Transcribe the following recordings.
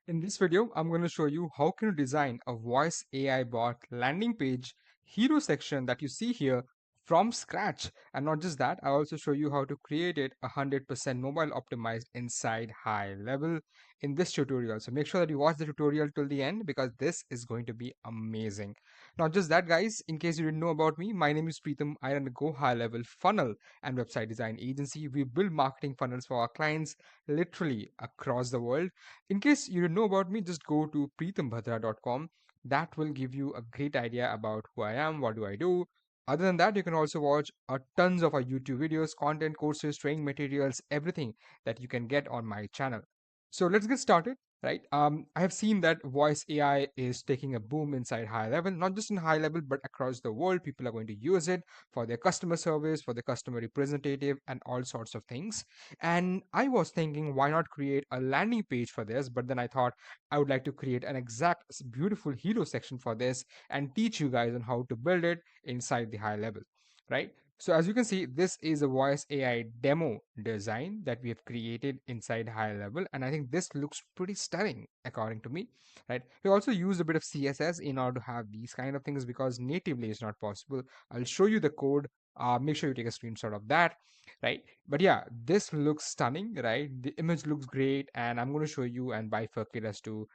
In this video, I'm going to show you how can you design a voice AI bot landing page hero section that you see here from scratch. And not just that, I also show you how to create it 100% mobile optimized inside HighLevel in this tutorial. So make sure that you watch the tutorial till the end because this is going to be amazing. Not just that, guys, in case you didn't know about me, my name is Pritam. I run a GoHighLevel funnel and website design agency. We build marketing funnels for our clients literally across the world. In case you don't know about me, just go to PritamBhadra.com. That will give you a great idea about who I am, what do I do. Other than that, you can also watch tons of our YouTube videos, content, courses, training materials, everything that you can get on my channel. So let's get started. Right. I have seen that voice AI is taking a boom inside HighLevel, not just in HighLevel, but across the world. People are going to use it for their customer service, for their customer representative, and all sorts of things. And I was thinking, why not create a landing page for this? But then I thought I would like to create an exact beautiful hero section for this and teach you guys on how to build it inside the HighLevel, right? So as you can see, this is a voice AI demo design that we have created inside HighLevel. And I think this looks pretty stunning according to me, right? We also used a bit of CSS in order to have these kind of things because natively it's not possible. I'll show you the code. Make sure you take a screenshot of that, right? But yeah, this looks stunning, right? The image looks great, and I'm going to show you and bifurcate as to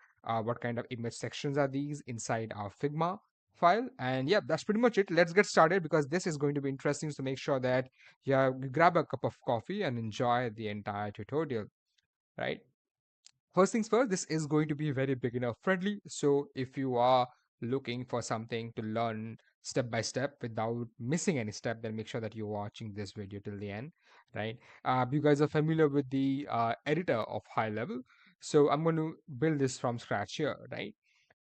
what kind of image sections are these inside our Figma file. And yeah, that's pretty much it. Let's get started because this is going to be interesting. So make sure that you grab a cup of coffee and enjoy the entire tutorial, right? First things first, this is going to be very beginner friendly. So if you are looking for something to learn step by step without missing any step, then make sure that you're watching this video till the end, right? You guys are familiar with the editor of HighLevel. So I'm going to build this from scratch here, right?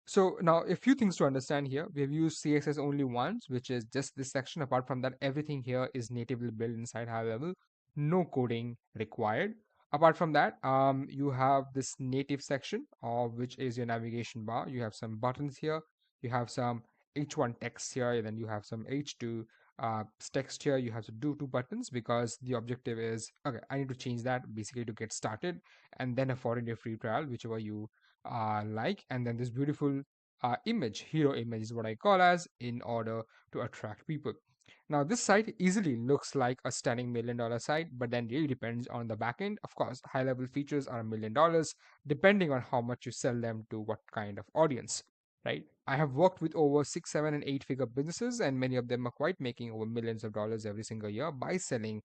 So now a few things to understand here. We have used CSS only once, which is just this section. Apart from that, everything here is natively built inside HighLevel. No coding required. Apart from that, you have this native section of which is your navigation bar. You have some buttons here. You have some H1 text here, and then you have some H2 text here. You have to do two buttons because the objective is okay. I need to change that basically to get started, and then a 14-day free trial, whichever you like. And then this beautiful image, hero image is what I call as, in order to attract people. Now this site easily looks like a stunning $1 million site, but then really depends on the backend. Of course, HighLevel features are $1 million depending on how much you sell them to what kind of audience, right? I have worked with over 6 7 and 8 figure businesses, and many of them are quite making over millions of dollars every single year by selling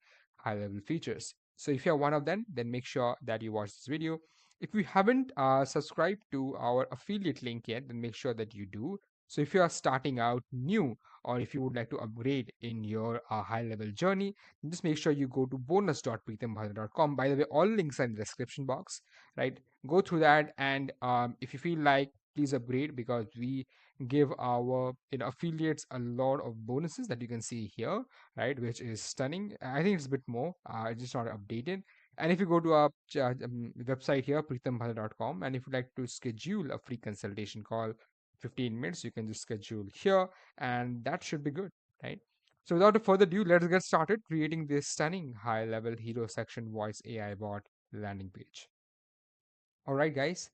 HighLevel features. So if you're one of them, then make sure that you watch this video. If you haven't subscribed to our affiliate link yet, then make sure that you do. So if you are starting out new, or if you would like to upgrade in your HighLevel journey, just make sure you go to bonus.pritambhadra.com. By the way, all links are in the description box, right? Go through that, and if you feel like, please upgrade because we give our affiliates a lot of bonuses that you can see here, right? Which is stunning. I think it's a bit more. It's just not updated. And if you go to our website here, pritambhadra.com, and if you'd like to schedule a free consultation call, 15 minutes, you can just schedule here, and that should be good, right? So without further ado, let's get started creating this stunning HighLevel hero section voice AI bot landing page. All right, guys.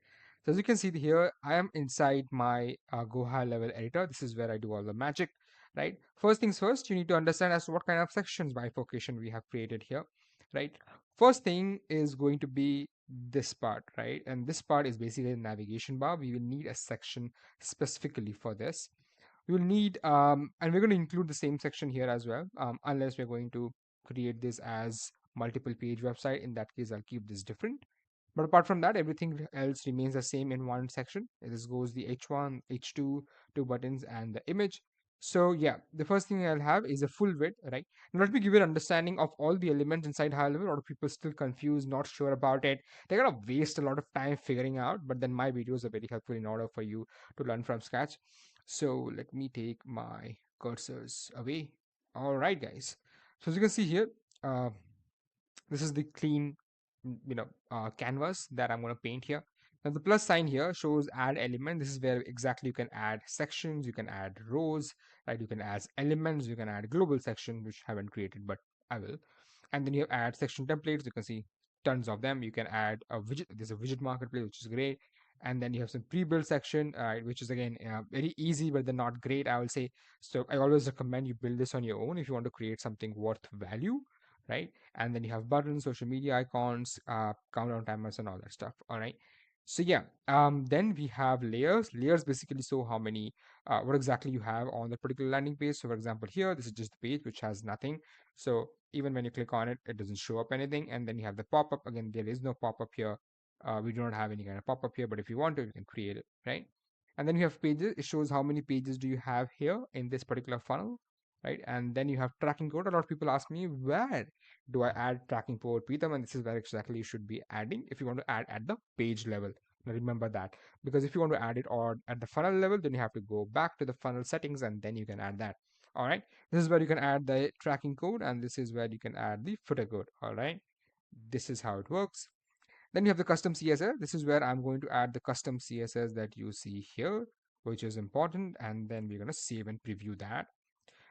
So as you can see here, I am inside my GoHighLevel editor. This is where I do all the magic, right? First things first, you need to understand as to what kind of sections bifurcation we have created here, right? First thing is going to be this part, right? And this part is basically the navigation bar. We will need a section specifically for this. We will need, and we're going to include the same section here as well, unless we're going to create this as multiple page website. In that case, I'll keep this different. But apart from that, everything else remains the same in one section. This goes the H1, H2, two buttons, and the image. So yeah, the first thing I'll have is a full width, right? Now let me give you an understanding of all the elements inside HighLevel. A lot of people still confused, not sure about it. They're gonna waste a lot of time figuring out, but then my videos are very helpful in order for you to learn from scratch. So let me take my cursors away. All right, guys. So as you can see here, uh, this is the clean canvas that I'm going to paint here. Now the plus sign here shows add element. This is where exactly you can add sections, you can add rows, right? You can add elements, you can add global section, which I haven't created, but I will. And then you add section templates. You can see tons of them. You can add a widget. There's a widget marketplace, which is great. And then you have some pre-built section, which is again very easy, but they're not great, I will say. So I always recommend you build this on your own if you want to create something worth value, right? And then you have buttons, social media icons, countdown timers, and all that stuff. All right. So yeah, then we have layers. Layers basically show how many, what exactly you have on the particular landing page. So for example, here, this is just the page which has nothing. So even when you click on it, it doesn't show up anything. And then you have the pop-up. Again, there is no pop-up here. We do not have any kind of pop-up here, but if you want to, you can create it, right? And then you have pages. It shows how many pages do you have here in this particular funnel, right? And then you have tracking code. A lot of people ask me, where do I add tracking code, Pritam? And this is where exactly you should be adding if you want to add at the page level. Now remember that, because if you want to add it or at the funnel level, then you have to go back to the funnel settings and then you can add that. All right. This is where you can add the tracking code, and this is where you can add the footer code. All right. This is how it works. Then you have the custom CSS. This is where I'm going to add the custom CSS that you see here, which is important. And then we're going to save and preview that.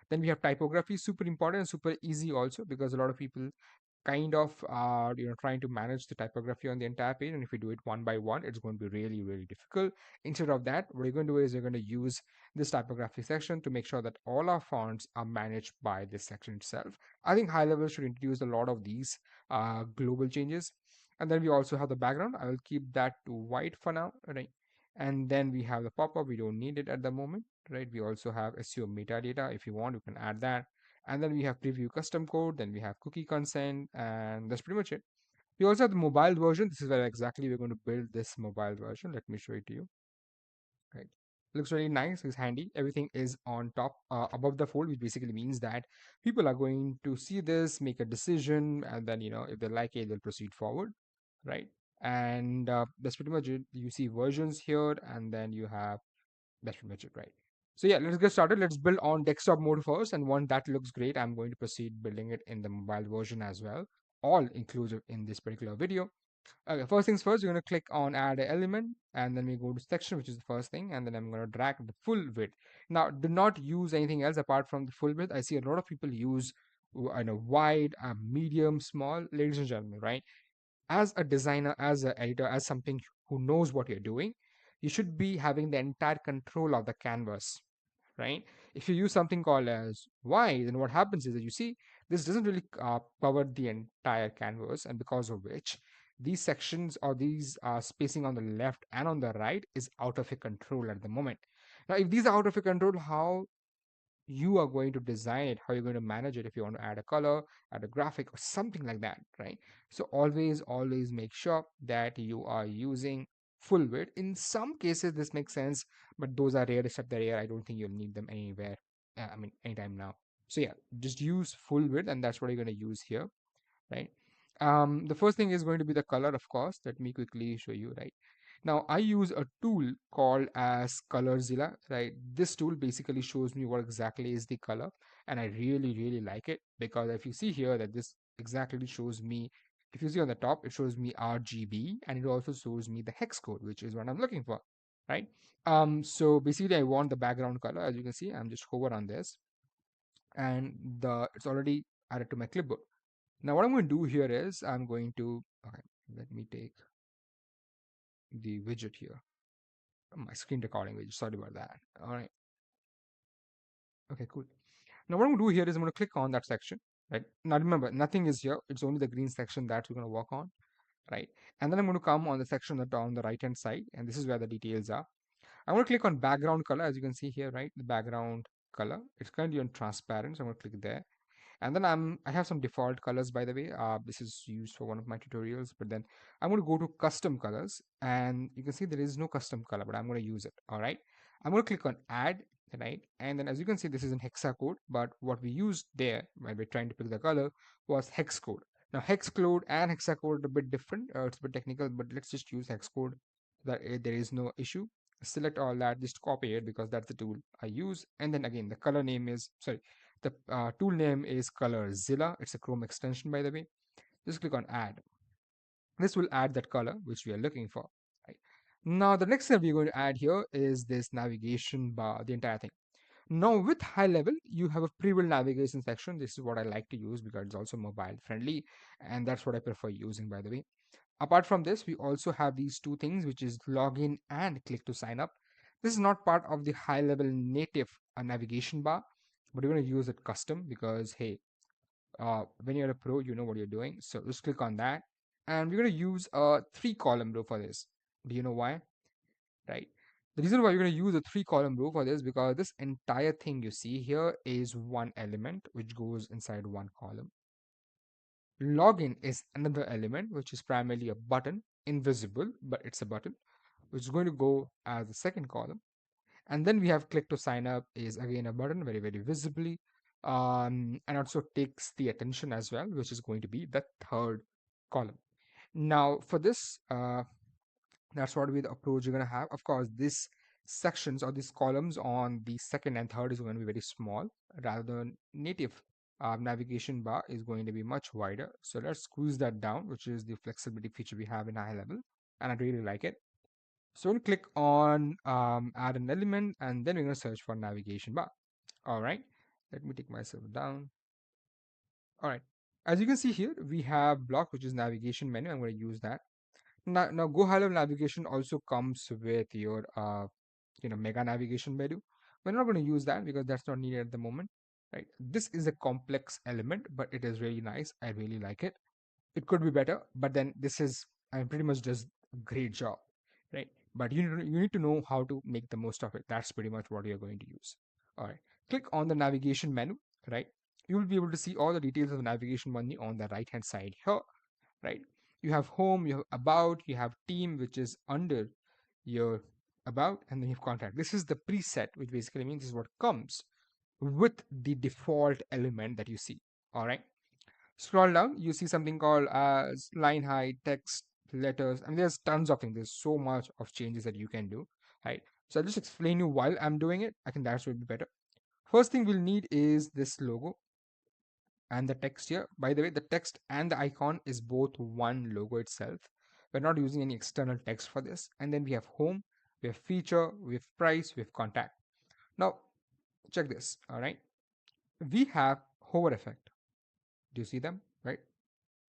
Then we have typography, super important and super easy also, because a lot of people kind of trying to manage the typography on the entire page, and if you do it one by one, it's going to be really, really difficult. Instead of that, what you're going to do is you're going to use this typography section to make sure that all our fonts are managed by this section itself. I think HighLevel should introduce a lot of these global changes. And then we also have the background. I will keep that to white for now, right? And then we have the pop-up. We don't need it at the moment, right? We also have SEO metadata. If you want, you can add that. And then we have preview custom code, then we have cookie consent, and that's pretty much it. We also have the mobile version. This is where exactly we're going to build this mobile version. Let me show it to you. Right. Looks really nice. It's handy. Everything is on top, above the fold, which basically means that people are going to see this, make a decision, and then if they like it, they'll proceed forward, right? And that's pretty much it. You see versions here, and then you have that's pretty much it, right? So yeah, let's get started. Let's build on desktop mode first, and once that looks great, I'm going to proceed building it in the mobile version as well, all inclusive in this particular video. Okay, first things first, you're going to click on add element, and then we go to section, which is the first thing, and then I'm going to drag the full width. Now, do not use anything else apart from the full width. I see a lot of people use wide, medium, small. Ladies and gentlemen, right? As a designer, as an editor, as something who knows what you're doing, you should be having the entire control of the canvas, right? If you use something called as Y, then what happens is that you see this doesn't really cover the entire canvas, and because of which these sections or these spacing on the left and on the right is out of your control at the moment. Now, if these are out of your control, how you are going to design it, how you're going to manage it, if you want to add a color, add a graphic, or something like that, right? So always make sure that you are using full width. In some cases this makes sense, but those are rare, except they're rare. I don't think you'll need them anywhere, I mean anytime now. So yeah, just use full width, and that's what you're going to use here, right? The first thing is going to be the color, of course. Let me quickly show you, right? Now I use a tool called as Colorzilla, right? This tool basically shows me what exactly is the color, and I really like it, because if you see here that this exactly shows me, if you see on the top, it shows me RGB, and it also shows me the hex code, which is what I'm looking for, right? So basically I want the background color. As you can see, I'm just hover on this, and it's already added to my clipboard. Now what I'm going to do here is I'm going to, okay, let me take the widget here, my screen recording widget. Sorry about that. All right. Okay, cool. Now what I'm going to do here is I'm going to click on that section, right? Now remember, nothing is here. It's only the green section that we're going to work on, right? And then I'm going to come on the section that on the right hand side, and this is where the details are. I'm going to click on background color. As you can see here, right? The background color, it's currently on transparent, so I'm going to click there. And then I have some default colors, by the way. This is used for one of my tutorials, but then I'm going to go to custom colors, and you can see there is no custom color, but I'm going to use it. All right. I'm going to click on add, right? And then as you can see, this is in hexa code, but what we used there when we're trying to pick the color was hex code. Now hex code and hexa code are a bit different. It's a bit technical, but let's just use hex code so that there is no issue. Select all that, just copy it because that's the tool I use. And then again, the color name is, sorry, the tool name is Colorzilla. It's a Chrome extension, by the way. Just click on add. This will add that color which we are looking for. Right? Now, the next step we're going to add here is this navigation bar, the entire thing. Now, with HighLevel, you have a pre-built navigation section. This is what I like to use because it's also mobile friendly, and that's what I prefer using, by the way. Apart from this, we also have these two things, which is login and click to sign up. This is not part of the high level native navigation bar, but we're going to use it custom because, hey, when you're a pro, you know what you're doing. So just click on that. And we're going to use a 3-column row for this. Do you know why? Right? The reason why you're going to use a 3-column row for this, because this entire thing you see here is one element which goes inside one column. Login is another element, which is primarily a button, invisible, but it's a button, which is going to go as the second column. And then we have click to sign up is again a button, very, very visibly, and also takes the attention as well, which is going to be the third column. Now, for this, that's what we the approach you're going to have. Of course, these sections or these columns on the second and third is going to be very small, rather than native navigation bar is going to be much wider. So let's squeeze that down, which is the flexibility feature we have in HighLevel, and I really like it. So we'll click on add an element, and then we're going to search for navigation bar. All right, let me take myself down. All right, as you can see here, we have block, which is navigation menu. I'm going to use that. Now GoHighLevel navigation also comes with your mega navigation menu. We're not going to use that because that's not needed at the moment, right? This is a complex element, but it is really nice. I really like it. It could be better, but then this is, I pretty much does a great job, right? But you need to know how to make the most of it. That's pretty much what you're going to use. All right, click on the navigation menu, right? You will be able to see all the details of the navigation menu on the right hand side here, right? You have home, you have about, you have team, which is under your about, and then you have contact. This is the preset, which basically means this is what comes with the default element that you see. All right. Scroll down, you see something called as line height, text, letters, and there's tons of things. There's so much of changes that you can do, right? So I'll just explain you while I'm doing it. I think that would be better. First thing we'll need is this logo and the text here. By the way, the text and the icon is both one logo itself. We're not using any external text for this. And then we have home, we have feature, we have price, we have contact. Now, check this, all right? We have hover effect. Do you see them, right?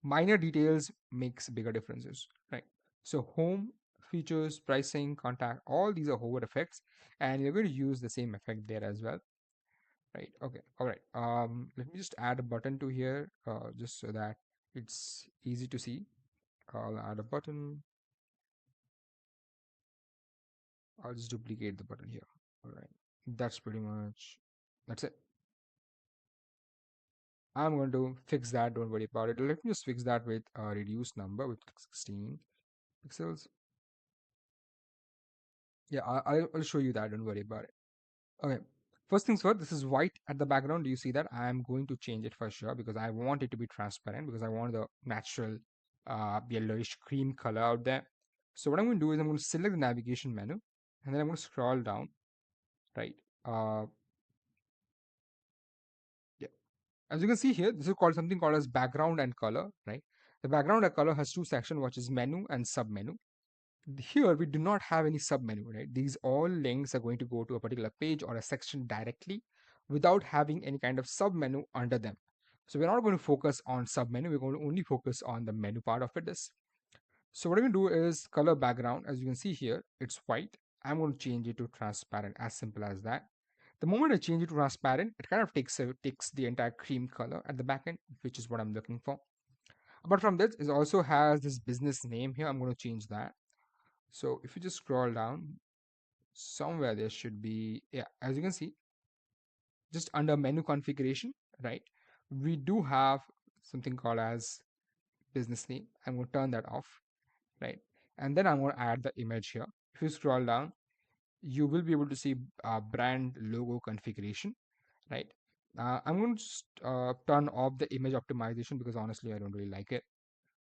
Minor details makes bigger differences, right? So home, features, pricing, contact, all these are hover effects, and you're going to use the same effect there as well, right? Okay, all right. Let me just add a button to here, just so that it's easy to see. I'll add a button. I'll just duplicate the button here. All right, that's pretty much, that's it. I'm going to fix that, don't worry about it. Let me just fix that with a reduced number with 16 pixels. Yeah, I'll show you that, don't worry about it. Okay, first things first, this is white at the background. Do you see that? I am going to change it for sure because I want it to be transparent, because I want the natural yellowish cream color out there. So what I'm going to do is I'm going to select the navigation menu, and then I'm going to scroll down, right? Uh, yeah. As you can see here, this is called something called as background and color, right? The background and color has two sections, which is menu and sub menu. Here we do not have any submenu, right? These all links are going to go to a particular page or a section directly without having any kind of submenu under them. So we're not going to focus on submenu, we're going to only focus on the menu part of it. So what I'm going to do is color background. As you can see here, it's white. I'm going to change it to transparent, as simple as that. The moment I change it to transparent, it kind of takes the entire cream color at the back end, which is what I'm looking for. Apart from this, it also has this business name here. I'm going to change that. So if you just scroll down, somewhere there should be, yeah, as you can see, just under menu configuration, right? We do have something called as business name. I'm going to turn that off, right? And then I'm going to add the image here. If you scroll down, you will be able to see brand logo configuration, right? I'm going to turn off the image optimization because honestly, I don't really like it.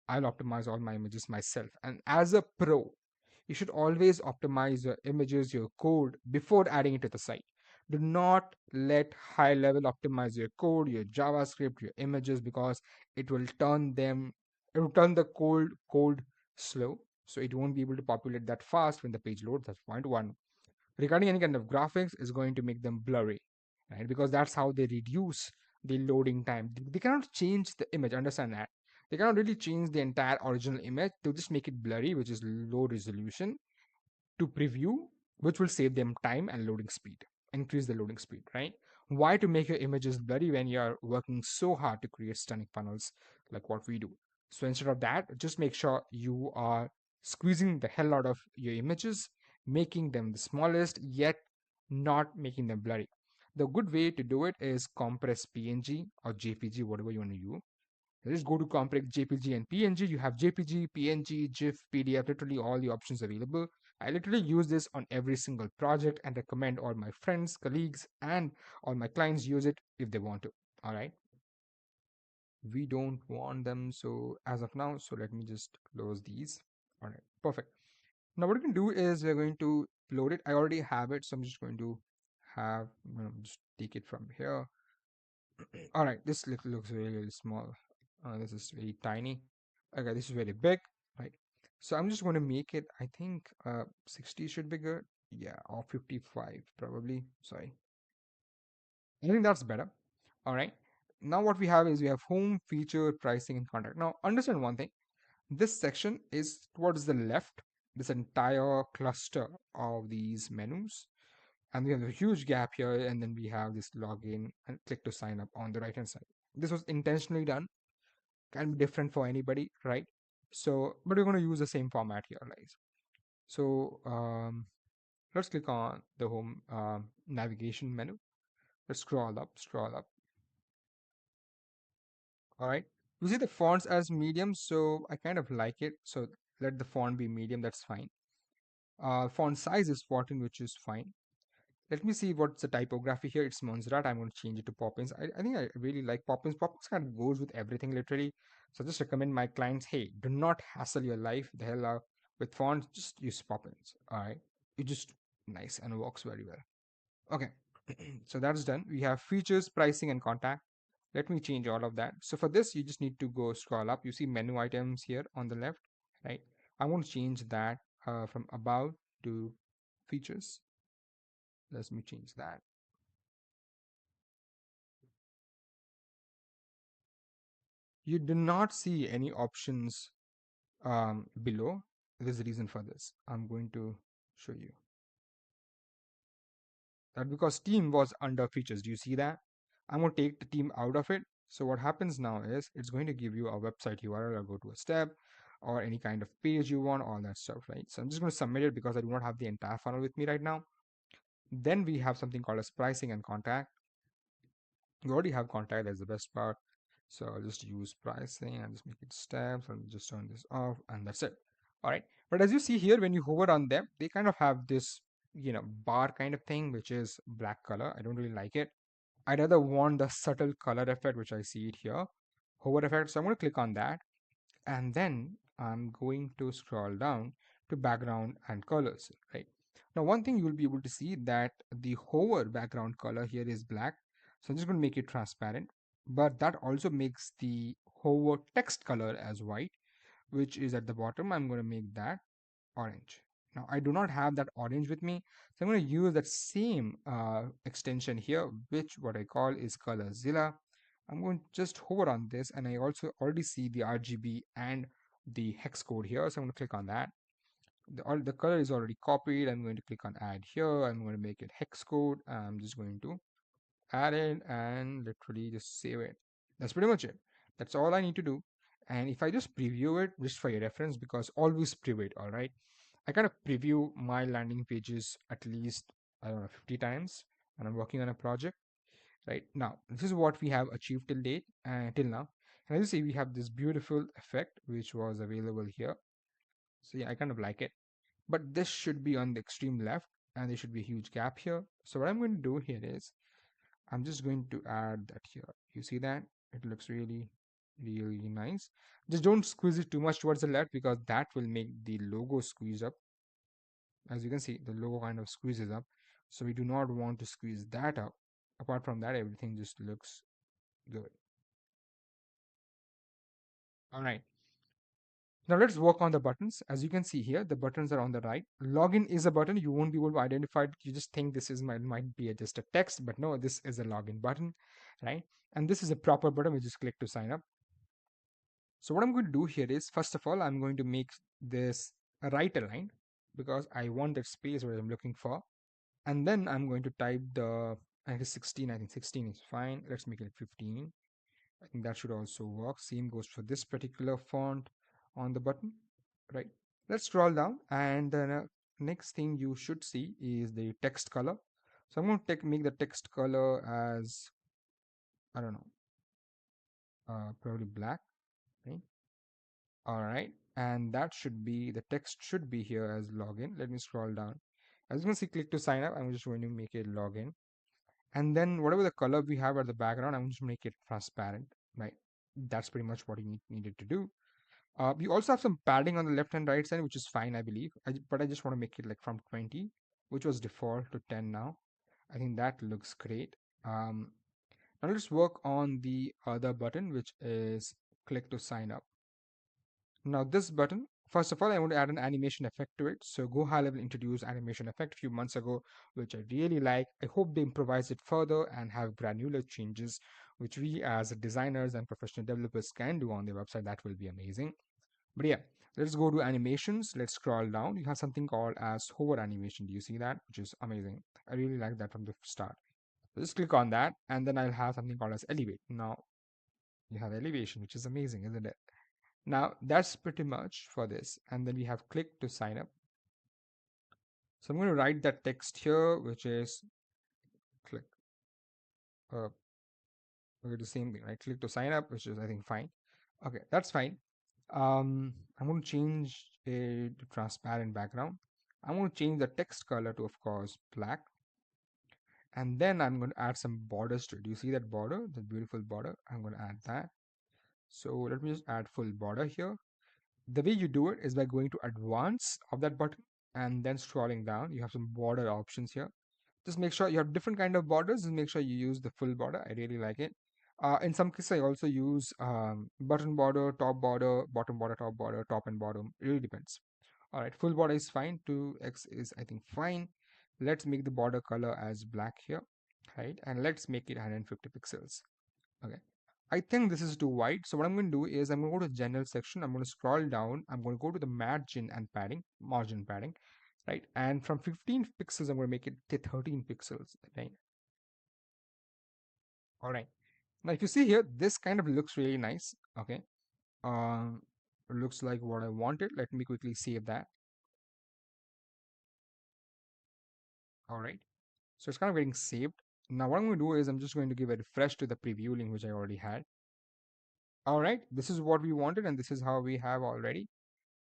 I'll optimize all my images myself. And as a pro, you should always optimize your images, your code before adding it to the site. Do not let HighLevel optimize your code, your JavaScript, your images, because it will it will turn the code slow. So it won't be able to populate that fast when the page loads. That's point one. Regarding any kind of graphics, is going to make them blurry, right? Because that's how they reduce the loading time. They cannot change the image, understand that. They cannot really change the entire original image. They'll just make it blurry, which is low resolution, to preview, which will save them time and loading speed, increase the loading speed, right? Why to make your images blurry when you're working so hard to create stunning funnels like what we do? So instead of that, just make sure you are squeezing the hell out of your images, making them the smallest, yet not making them blurry. The good way to do it is compress PNG or JPG, whatever you want to use. Just go to compress JPG and PNG. You have JPG, PNG, GIF, PDF, literally all the options available. I literally use this on every single project and recommend all my friends, colleagues, and all my clients use it if they want to. All right. We don't want them so as of now. So let me just close these. All right. Perfect. Now what we can do is we're going to load it. I already have it. So I'm just going to have, just take it from here. All right. This looks really, really small. This is very tiny. Okay, this is very big, right? So I'm just going to make it, I think 60 should be good. Yeah, or 55 probably. Sorry. I think that's better. All right. Now what we have is we have home, feature, pricing, and contact. Now understand one thing. This section is towards the left, this entire cluster of these menus. And we have a huge gap here, and then we have this login and click to sign up on the right hand side. This was intentionally done, can be different for anybody, right? So, but we're going to use the same format here, guys. So let's click on the home navigation menu. Let's scroll up, scroll up. All right. You see the fonts as medium, so I kind of like it. So let the font be medium, that's fine. Font size is 14, which is fine. Let me see what's the typography here. It's Montserrat. I'm going to change it to Poppins. I think I really like Poppins. Poppins kind of goes with everything literally. So I just recommend my clients, hey, do not hassle your life the hell out with fonts. Just use Poppins. All right. It just nice and works very well. Okay. So that's done. We have features, pricing, and contact. Let me change all of that. So for this, you just need to go scroll up. You see menu items here on the left, right? I want to change that from about to features. Let me change that. You do not see any options below. There's a reason for this. I'm going to show you that because team was under features. Do you see that? I'm going to take the team out of it. So what happens now is it's going to give you a website URL or go to a step or any kind of page you want, all that stuff, right? So I'm just going to submit it because I do not have the entire funnel with me right now. Then we have something called as pricing and contact. You already have contact, that's the best part. So I'll just use pricing and just make it steps and just turn this off, and that's it. All right. But as you see here, when you hover on them, they kind of have this, bar kind of thing, which is black color. I don't really like it. I rather want the subtle color effect, which I see it here. Hover effect. So I'm going to click on that. And then I'm going to scroll down to background and colors, right? Now, one thing you will be able to see that the hover background color here is black. So I'm just going to make it transparent, but that also makes the hover text color as white, which is at the bottom. I'm going to make that orange. Now, I do not have that orange with me, so I'm going to use that same extension here, which what I call is ColorZilla. I'm going to just hover on this, and I also already see the RGB and the hex code here, so I'm going to click on that. The color is already copied. I'm going to click on add here. I'm going to make it hex code. I'm just going to add it and literally just save it. That's pretty much it. That's all I need to do. And if I just preview it, just for your reference, because always preview it, all right? I kind of preview my landing pages at least, I don't know, 50 times when I'm working on a project, right? Now, this is what we have achieved till date, till now. And as you see, we have this beautiful effect, which was available here. So yeah, I kind of like it. But this should be on the extreme left, and there should be a huge gap here. So what I'm going to do here is, I'm just going to add that here. You see that? It looks really, really nice. Just don't squeeze it too much towards the left because that will make the logo squeeze up. As you can see, the logo kind of squeezes up. So we do not want to squeeze that up. Apart from that, everything just looks good. All right. Now let's work on the buttons. As you can see here, the buttons are on the right. Login is a button. You won't be able to identify it. You just think this is might be just a text, but no, this is a login button, right? And this is a proper button. We just click to sign up. So what I'm going to do here is, first of all, I'm going to make this right aligned because I want that space where I'm looking for. And then I'm going to type the, I think 16, I think 16 is fine. Let's make it 15. I think that should also work. Same goes for this particular font on the button, right? Let's scroll down, and the next thing you should see is the text color. So I'm going to make the text color as, I don't know, probably black, right? All right, and that should be, the text should be here as login. Let me scroll down. As you can see, click to sign up. I'm just going to make it login, and then whatever the color we have at the background, I'm just make it transparent, right? That's pretty much what you needed to do. We also have some padding on the left and right side, which is fine, I believe. But I just want to make it like from 20, which was default, to 10 now. I think that looks great. Now let's work on the other button, which is click to sign up. Now this button, first of all, I want to add an animation effect to it. So GoHighLevel introduced animation effect a few months ago, which I really like. I hope they improvise it further and have granular changes, which we as designers and professional developers can do on their website. That will be amazing. But yeah, let's go to animations. Let's scroll down. You have something called as hover animation. Do you see that? Which is amazing. I really like that from the start. So just click on that, and then I'll have something called as elevate. Now you have elevation, which is amazing, isn't it? Now that's pretty much for this. And then we have click to sign up. So I'm going to write that text here, which is click. Uh, okay, the same thing, right? Click to sign up, which is I think fine. Okay, that's fine. I'm going to change it to transparent background. I'm going to change the text color to, of course, black. And then I'm going to add some borders to it. Do you see that border, the beautiful border? I'm going to add that. So let me just add full border here. The way you do it is by going to advanced of that button and then scrolling down. You have some border options here. Just make sure you have different kind of borders. Just make sure you use the full border. I really like it. In some cases, I also use button border, top border, bottom border, top border, top and bottom. It really depends. All right, full border is fine. 2x is, I think, fine. Let's make the border color as black here, right? And let's make it 150 pixels. Okay. I think this is too wide. So what I'm going to do is I'm going to go to general section. I'm going to scroll down. I'm going to go to the margin padding, right? And from 15 pixels, I'm going to make it to 13 pixels, right? All right. Now, if you see here, this kind of looks really nice. Okay. Um, looks like what I wanted. Let me quickly save that. All right. So it's kind of getting saved. Now, what I'm going to do is I'm just going to give a refresh to the preview link, which I already had. All right. This is what we wanted, and this is how we have already.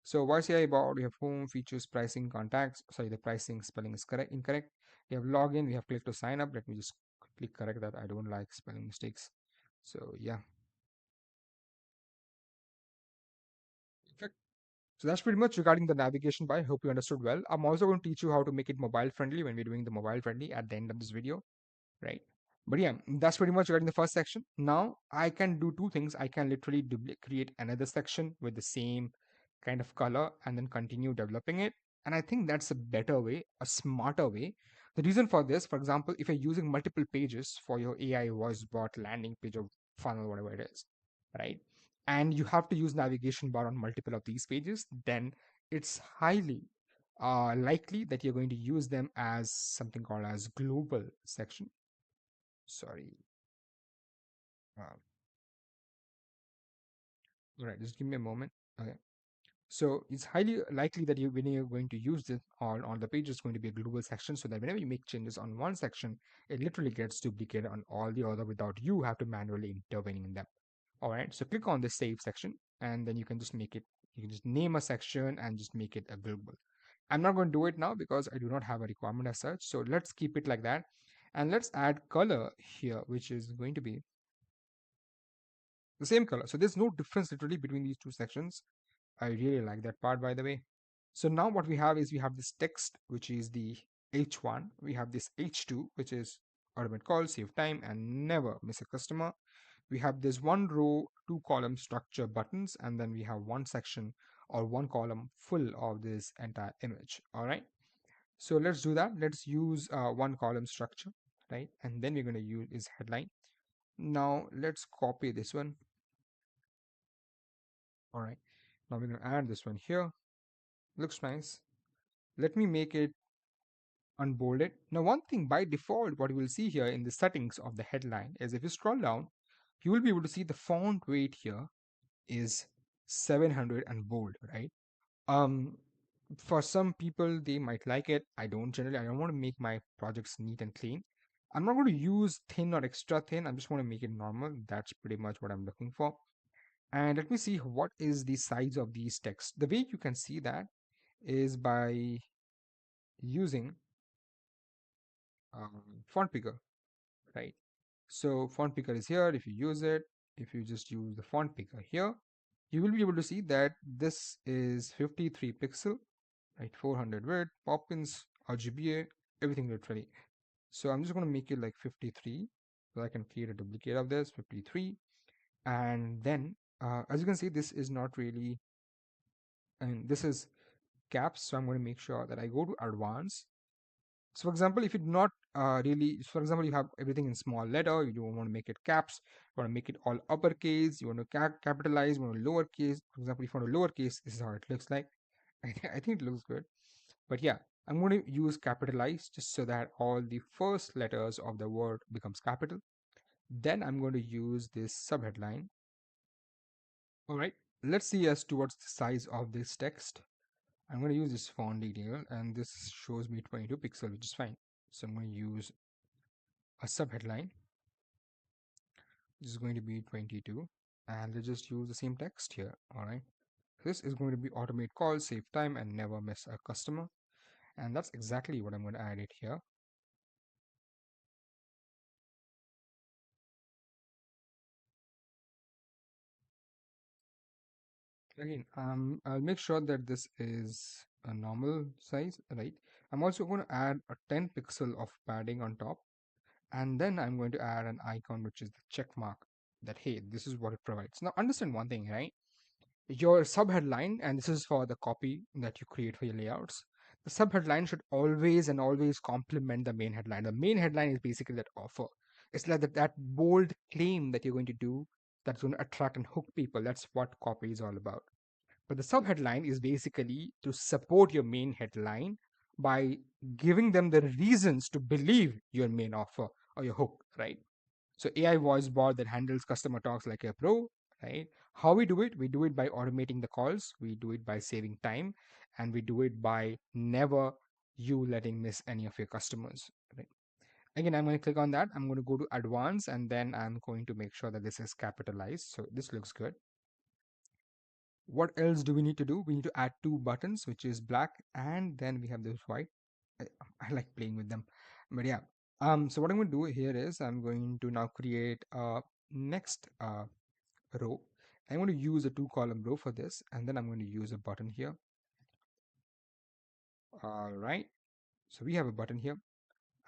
So YCI about, we have home, features, pricing, contacts. Sorry, the pricing spelling is incorrect. We have login, we have click to sign up. Let me just quickly correct that. I don't like spelling mistakes. So yeah. Perfect. So that's pretty much regarding the navigation bar. I hope you understood well. I'm also going to teach you how to make it mobile friendly when we're doing the mobile friendly at the end of this video, right? But yeah, that's pretty much regarding the first section. Now I can do two things. I can literally create another section with the same kind of color and then continue developing it. And I think that's a better way, a smarter way. The reason for this, for example, if you're using multiple pages for your AI voice bot landing page or funnel, whatever it is, right? And you have to use navigation bar on multiple of these pages, then it's highly likely that you're going to use them as something called as global section. Sorry. Um, right, just give me a moment. Okay. So it's highly likely that when you're going to use this on the page, it's going to be a global section, so that whenever you make changes on one section, it literally gets duplicated on all the other without you have to manually intervening in them. All right. So click on the save section, and then you can just make it. You can just name a section and just make it a global. I'm not going to do it now because I do not have a requirement as such. So let's keep it like that, and let's add color here, which is going to be the same color. So there's no difference literally between these two sections. I really like that part, by the way. So now what we have is we have this text, which is the H1. We have this H2, which is automate call, save time, and never miss a customer. We have this one row, two column structure buttons, and then we have one section or one column full of this entire image. All right. So let's do that. Let's use one column structure, right? And then we're going to use is headline. Now let's copy this one. All right. Now we're going to add this one here. Looks nice. Let me make it unbolded. Now, one thing by default, what you will see here in the settings of the headline is if you scroll down, you will be able to see the font weight here is 700 and bold, right? Um, for some people, they might like it. I don't generally, I don't want to make my projects neat and clean. I'm not going to use thin or extra thin. I just want to make it normal. That's pretty much what I'm looking for. And let me see what is the size of these texts. The way you can see that is by using font picker, right? So font picker is here. If you use it, if you just use the font picker here, you will be able to see that this is 53 pixel, right? 400 width, Poppins, RGBA, everything literally. So I'm just going to make it like 53. So I can create a duplicate of this 53. And then, as you can see, this is not really, and this is caps. So I'm going to make sure that I go to advanced. So for example, if you do not really, for example, you have everything in small letter, you don't want to make it caps, you want to make it all uppercase, you want to capitalize, you want to lowercase. For example, if you want to lowercase, this is how it looks like. I think it looks good. But yeah, I'm going to use capitalize just so that all the first letters of the word becomes capital. Then I'm going to use this subheadline. All right, let's see as to what's the size of this text. I'm going to use this font detail and this shows me 22 pixel, which is fine. So I'm going to use a subheadline. This is going to be 22 and let's just use the same text here. All right. This is going to be automate calls, save time and never miss a customer. And that's exactly what I'm going to add it here. Again, I'll make sure that this is a normal size, right? I'm also going to add a 10 pixel of padding on top. And then I'm going to add an icon, which is the check mark that, hey, this is what it provides. Now understand one thing, right? Your subheadline, and this is for the copy that you create for your layouts, the subheadline should always and always complement the main headline. The main headline is basically that offer. It's like that bold claim that you're going to do that's going to attract and hook people. That's what copy is all about. But the subheadline is basically to support your main headline by giving them the reasons to believe your main offer or your hook, right? So AI voice bot that handles customer talks like a pro, right? How we do it? We do it by automating the calls. We do it by saving time, and we do it by never you letting miss any of your customers, right? Again, I'm going to click on that. I'm going to go to advanced, and then I'm going to make sure that this is capitalized. So this looks good. What else do we need to do? We need to add two buttons, which is black, and then we have this white. I, I like playing with them, but yeah. So what I'm going to do here is I'm going to now create a next row. I'm going to use a two column row for this, and then I'm going to use a button here. All right. So we have a button here.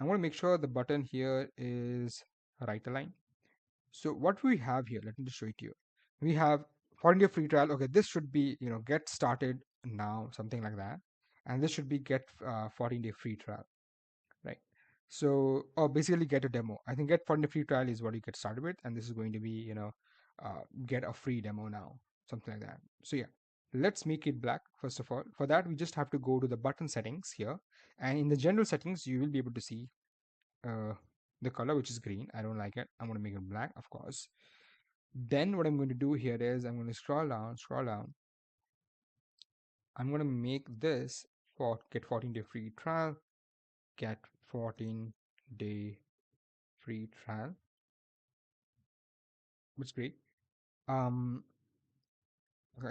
I want to make sure the button here is right align. So what we have here, let me just show it to you. We have 14-day free trial. Okay, this should be, get started now, something like that. And this should be get 14-day free trial, right? So, or basically get a demo. I think get 14-day free trial is what you get started with. And this is going to be, get a free demo now, something like that. So yeah, let's make it black first of all. For that, we just have to go to the button settings here. And in the general settings, you will be able to see uh, the color, which is green. I don't like it. I'm going to make it black, of course. Then what I'm going to do here is I'm going to scroll down, scroll down. I'm going to make this for get 14-day free trial, get 14-day free trial, which is great. I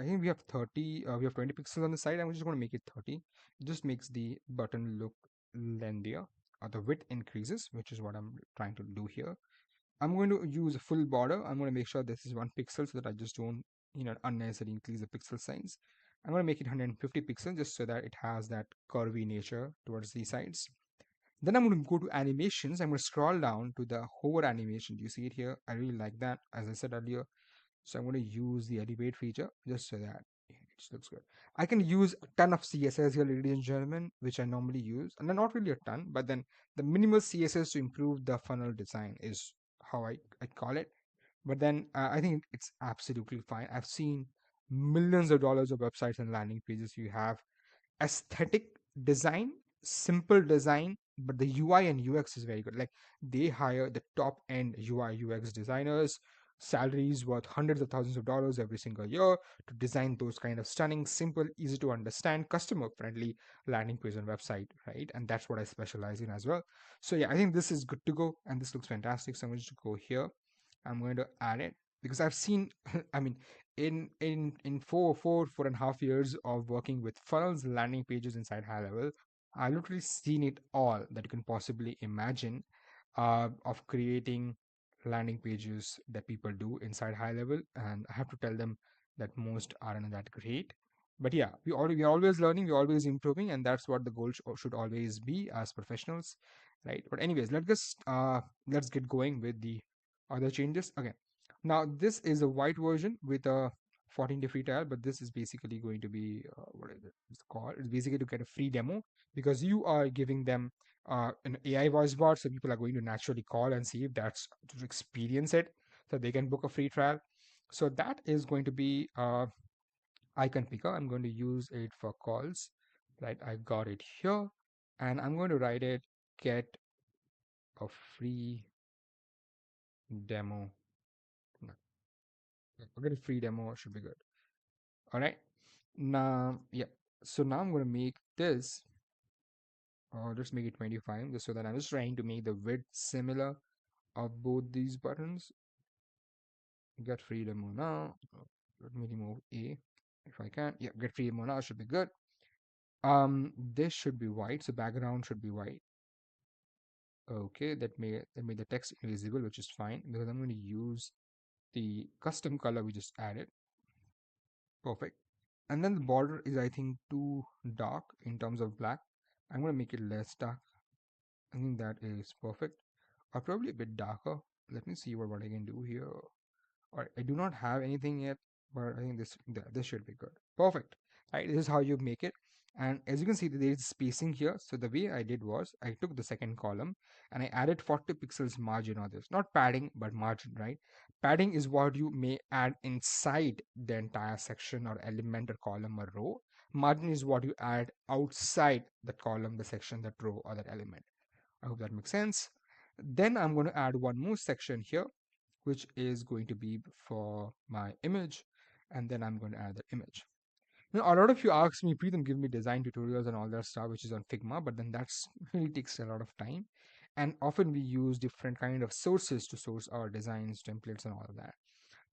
think we have 30, we have 20 pixels on the side. I'm just going to make it 30. It just makes the button look lengthier. The width increases, which is what I'm trying to do here. I'm going to use a full border. I'm going to make sure this is 1 pixel so that I just don't, unnecessarily increase the pixel size. I'm going to make it 150 pixels just so that it has that curvy nature towards the sides. Then I'm going to go to animations. I'm going to scroll down to the hover animation. Do you see it here? I really like that, as I said earlier. So I'm going to use the elevate feature just so that it looks good. I can use a ton of CSS here, ladies and gentlemen, which I normally use. And not really a ton, but then the minimal CSS to improve the funnel design is how I call it. But then I think it's absolutely fine. I've seen millions of dollars of websites and landing pages. You have aesthetic design, simple design, but the UI and UX is very good. Like they hire the top end UI UX designers, salaries worth hundreds of thousands of dollars every single year to design those kind of stunning, simple, easy to understand, customer friendly landing page and website, right? And that's what I specialize in as well. So yeah, I think this is good to go and this looks fantastic. So I'm going to go here. I'm going to add it because I've seen, I mean, in 4.5 years of working with funnels, landing pages inside HighLevel, I literally seen it all that you can possibly imagine of creating landing pages that people do inside HighLevel, and I have to tell them that most aren't that great. But yeah, we're always learning, we're always improving, and that's what the goal should always be as professionals, right? But anyways, let's get going with the other changes. Okay, now this is a white version with a 14-day free trial, but this is basically going to be what is it? It's called. It's basically to get a free demo because you are giving them an AI voice bot, so people are going to naturally call and see if that's to experience it, so they can book a free trial. So that is going to be icon picker. I'm going to use it for calls. Right, I got it here, and I'm going to write it get a free demo. No, get a free demo should be good. All right. Now, yeah. So now I'm going to make this, or let's make it 25, just so that I'm just trying to make the width similar of both these buttons. Get free demo now. Let me remove A if I can. Yeah, get free demo now should be good. This should be white, so background should be white. Okay, that made the text invisible, which is fine because I'm going to use the custom color we just added. Perfect. And then the border is, I think, too dark in terms of black. I'm going to make it less dark. I think that is perfect. Or probably a bit darker. Let me see what I can do here. Alright, I do not have anything yet, but I think this should be good. Perfect. Right, this is how you make it. And as you can see, there is spacing here. So the way I did was I took the second column and I added 40 pixels margin on this. Not padding, but margin, right? Padding is what you may add inside the entire section or element or column or row. Margin is what you add outside the column, the section, that row, or that element. I hope that makes sense. Then I'm going to add one more section here, which is going to be for my image, and then I'm going to add the image. Now, a lot of you ask me, Pritam, give me design tutorials and all that stuff, which is on Figma, but then that's really takes a lot of time. And often we use different kind of sources to source our designs, templates, and all of that.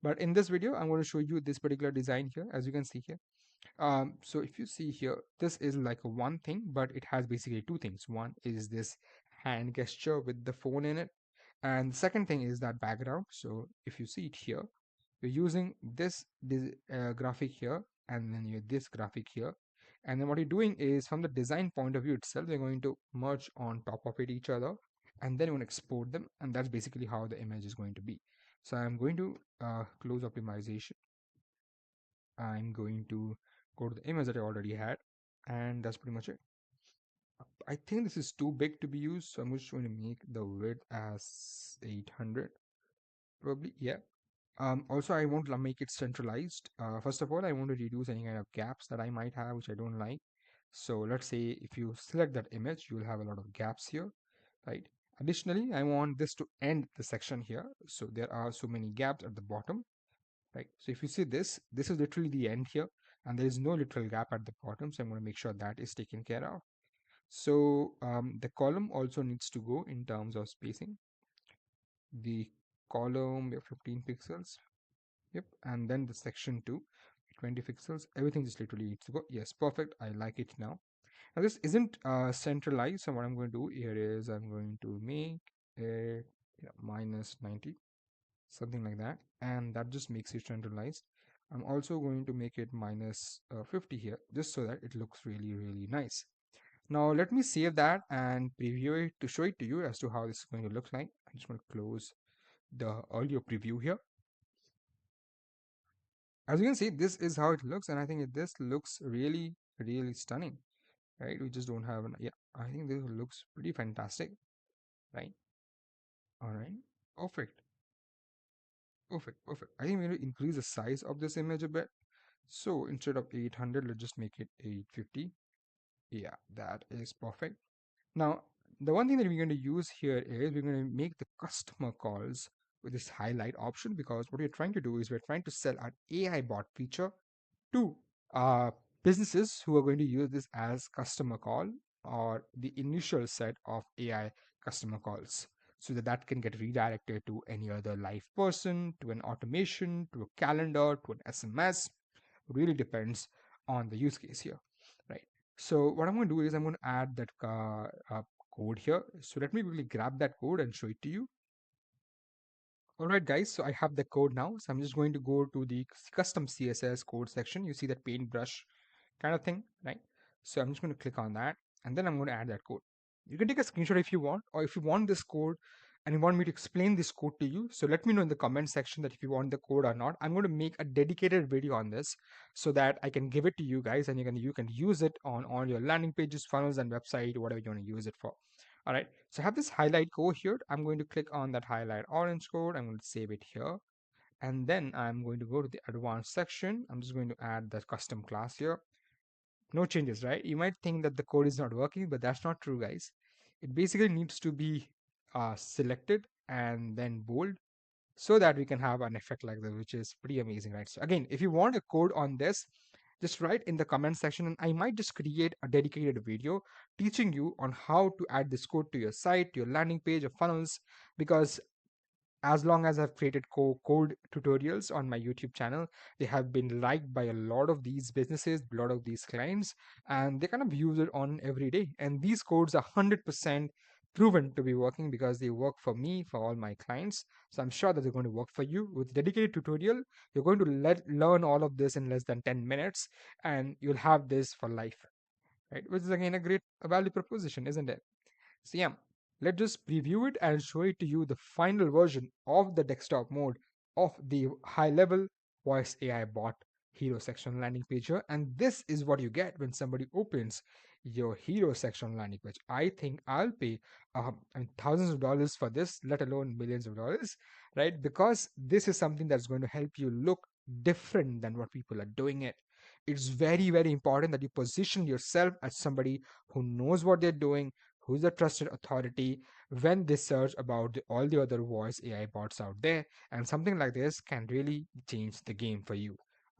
But in this video, I'm going to show you this particular design here, as you can see here. So if you see here, this is like a one thing, but it has basically two things. One is this hand gesture with the phone in it, and the second thing is that background. So if you see it here, you're using this graphic here, and then you this graphic here, and then what you're doing is from the design point of view itself, they're going to merge on top of it each other, and then you want to export them, and that's basically how the image is going to be. So I'm going to close optimization. I'm going to go to the image that I already had, and that's pretty much it. I think this is too big to be used, so I'm just going to make the width as 800, probably. Yeah. Also, I won't make it centralized. First of all, I want to reduce any kind of gaps that I might have, which I don't like. So let's say if you select that image, you will have a lot of gaps here, right? Additionally, I want this to end the section here. So there are so many gaps at the bottom, right? So if you see this is literally the end here, and there is no literal gap at the bottom. So I'm going to make sure that is taken care of. So the column also needs to go in terms of spacing. The column, we have 15 pixels. Yep, and then the section 2, 20 pixels. Everything just literally needs to go. Yes, perfect. I like it now. Now this isn't centralized, so what I'm going to do here is I'm going to make it minus 90, something like that, and that just makes it centralized. I'm also going to make it minus 50 here, just so that it looks really, really nice. Now let me save that and preview it to show it to you as to how this is going to look like. I just want to close the earlier preview here. As you can see, this is how it looks, and I think this looks really, really stunning, right? We just don't have an, yeah, I think this looks pretty fantastic, right? All right, perfect, perfect, perfect. I think we're going to increase the size of this image a bit. So instead of 800, let's just make it 850. Yeah, that is perfect. Now, the one thing that we're going to use here is we're going to make the customer calls with this highlight option, because what we're trying to do is we're trying to sell our AI bot feature to uh, businesses who are going to use this as customer call or the initial set of AI customer calls, so that that can get redirected to any other live person, to an automation, to a calendar, to an SMS. Really depends on the use case here, right? So what I'm going to do is I'm going to add that code here. So let me quickly grab that code and show it to you. All right, guys, so I have the code now. So I'm just going to go to the custom CSS code section. You see that paintbrush kind of thing, right? So I'm just going to click on that, and then I'm going to add that code. You can take a screenshot if you want, or if you want this code and you want me to explain this code to you, so let me know in the comment section that if you want the code or not. I'm going to make a dedicated video on this so that I can give it to you guys, and you can use it on all your landing pages, funnels, and website, whatever you want to use it for. All right, so I have this highlight code here. I'm going to click on that highlight orange code. I'm going to save it here, and then I'm going to go to the advanced section. I'm just going to add the custom class here. No changes, right? You might think that the code is not working, but that's not true, guys. It basically needs to be selected and then bold, so that we can have an effect like this, which is pretty amazing, right? So again, if you want a code on this, just write in the comment section, and I might just create a dedicated video teaching you on how to add this code to your site, to your landing page, or funnels, because as long as I've created code tutorials on my YouTube channel, they have been liked by a lot of these businesses, a lot of these clients, and they kind of use it on every day. And these codes are 100% proven to be working because they work for me, for all my clients. So I'm sure that they're going to work for you. With dedicated tutorial, you're going to learn all of this in less than 10 minutes, and you'll have this for life, right? Which is again a great value proposition, isn't it? So yeah, let's just preview it and show it to you, the final version of the desktop mode of the high level voice AI bot hero section landing page here. And this is what you get when somebody opens your hero section landing page. I think I'll pay thousands of dollars for this, let alone millions of dollars, right? Because this is something that's going to help you look different than what people are doing it. It's very, very important that you position yourself as somebody who knows what they're doing, who's a trusted authority when they search about all the other voice AI bots out there. And something like this can really change the game for you,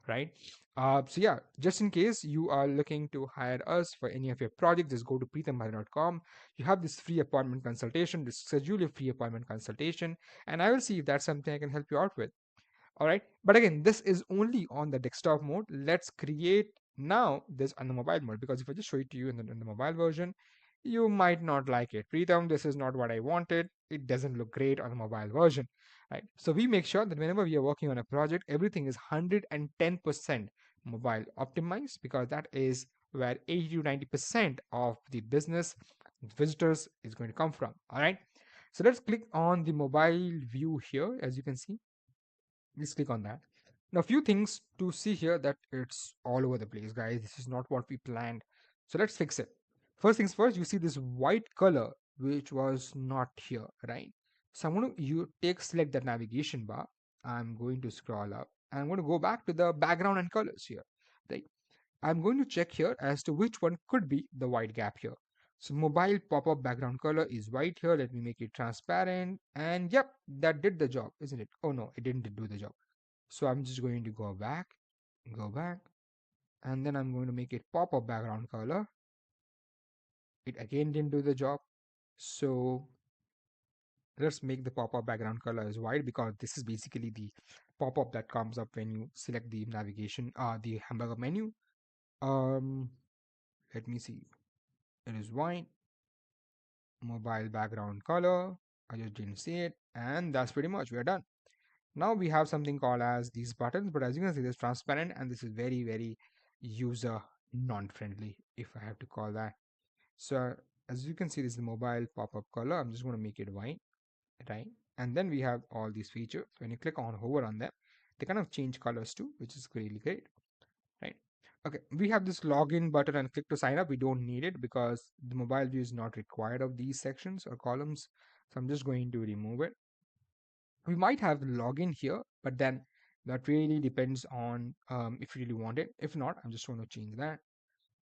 right? So yeah, just in case you are looking to hire us for any of your projects, just go to pritam.com. You have this free appointment consultation, just schedule your free appointment consultation, and I will see if that's something I can help you out with. All right, but again, this is only on the desktop mode. Let's create now this on the mobile mode, because if I just show it to you in the mobile version, you might not like it. Pritam, this is not what I wanted. It doesn't look great on the mobile version, right? So we make sure that whenever we are working on a project, everything is 110% mobile optimized, because that is where 80 to 90% of the business visitors is going to come from. All right, so let's click on the mobile view here. As you can see, just click on that. Now, a few things to see here, that it's all over the place, guys. This is not what we planned. So let's fix it. First things first, you see this white color, which was not here, right? So I'm going to select that navigation bar. I'm going to scroll up. I'm going to go back to the background and colors here, right? I'm going to check here as to which one could be the white gap here. So mobile pop-up background color is white here. Let me make it transparent. And yep, that did the job, isn't it? Oh no, it didn't do the job. So I'm just going to go back, and then I'm going to make it pop-up background color. It again didn't do the job. So let's make the pop-up background color as white, because this is basically the pop-up that comes up when you select the navigation, the hamburger menu. Um, Let me see. It is white, mobile background color. I just didn't see it, and that's pretty much, we're done. Now we have something called as these buttons, but as you can see, this is transparent, and this is very, very user non-friendly, if I have to call that. So as you can see, this is the mobile pop-up color. I'm just going to make it white, right? And then we have all these features. When you click on hover on them, they kind of change colors too, which is really great, right? Okay, we have this login button and click to sign up. We don't need it because the mobile view is not required of these sections or columns. So I'm just going to remove it. We might have login here, but then That really depends on if you really want it. If not, I'm just going to change that.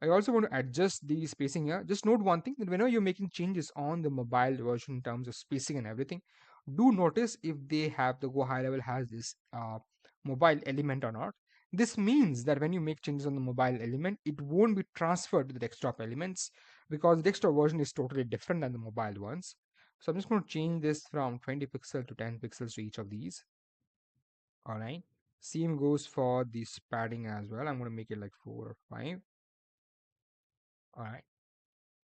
I also want to adjust the spacing here. Just note one thing, that whenever you're making changes on the mobile version in terms of spacing and everything, do notice if they have the Go High Level has this mobile element or not. This means that when you make changes on the mobile element, it won't be transferred to the desktop elements, because the desktop version is totally different than the mobile ones. So I'm just going to change this from 20 pixels to 10 pixels to each of these. All right. Same goes for this padding as well. I'm going to make it like 4 or 5. All right.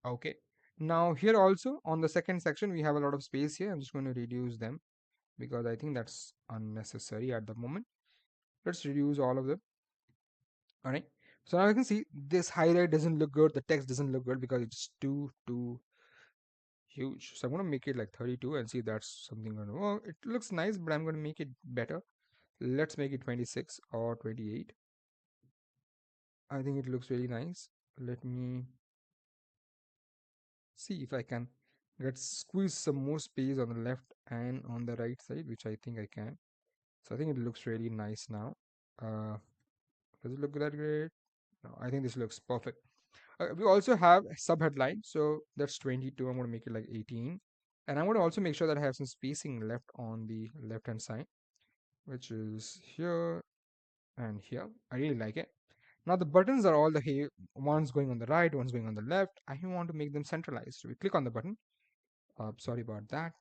Okay. Now here also on the second section, we have a lot of space here. I'm just going to reduce them because I think that's unnecessary at the moment. Let's reduce all of them. All right. So now you can see this highlight doesn't look good. The text doesn't look good because it's too huge. So I'm going to make it like 32 and see if that's something going to, oh, it looks nice, but I'm going to make it better. Let's make it 26 or 28. I think it looks really nice. Let me see if I can get squeeze some more space on the left and on the right side, which I think I can. So I think it looks really nice now. Uh, does it look that great? No, I think this looks perfect. We also have a sub headline, so that's 22. I'm going to make it like 18, and I'm going to also make sure that I have some spacing left on the left hand side, which is here and here. I really like it. Now the buttons are all the ones going on the right, ones going on the left. I want to make them centralized. So we click on the button. Sorry about that.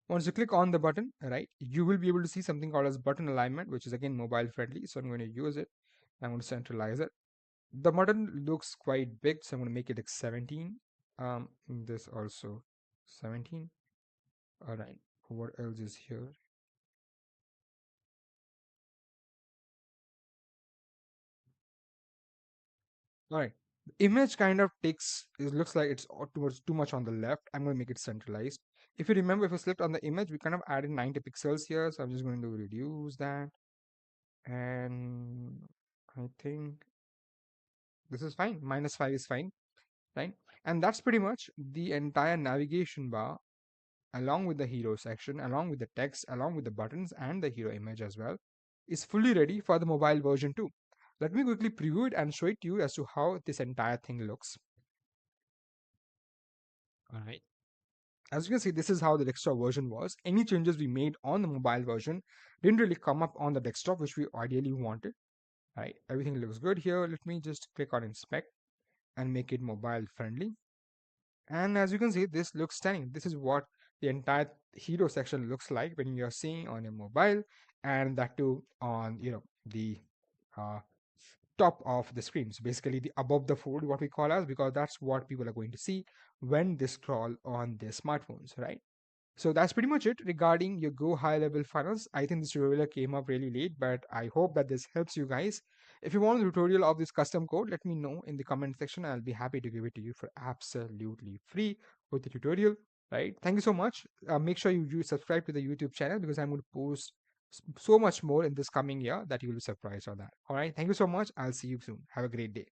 Once you click on the button, right, you will be able to see something called as button alignment, which is again mobile friendly. So I'm going to use it. I'm going to centralize it. The button looks quite big, so I'm going to make it like 17. This also 17. All right. What else is here? All right. The image kind of takes, it looks like it's towards too much on the left. I'm going to make it centralized. If you remember, if you select on the image, we kind of added 90 pixels here. So I'm just going to reduce that. And I think this is fine. -5 is fine, right? And that's pretty much the entire navigation bar, along with the hero section, along with the text, along with the buttons and the hero image as well, is fully ready for the mobile version too. Let me quickly preview it and show it to you as to how this entire thing looks. All right. As you can see, this is how the desktop version was. Any changes we made on the mobile version didn't really come up on the desktop, which we ideally wanted. Right. Everything looks good here. Let me just click on inspect and make it mobile friendly. And as you can see, this looks stunning. This is what the entire hero section looks like when you're seeing on your mobile, and that too on the uh, top of the screen. So basically the above the fold, what we call as, because that's what people are going to see when they scroll on their smartphones, right? So that's pretty much it regarding your Go High Level funnels. I think this tutorial came up really late, but I hope that this helps you guys. If you want a tutorial of this custom code, let me know in the comment section. I'll be happy to give it to you for absolutely free with the tutorial. Right? Thank you so much. Make sure you subscribe to the YouTube channel because I'm going to post so much more in this coming year that you will be surprised on that. All right. Thank you so much. I'll see you soon. Have a great day.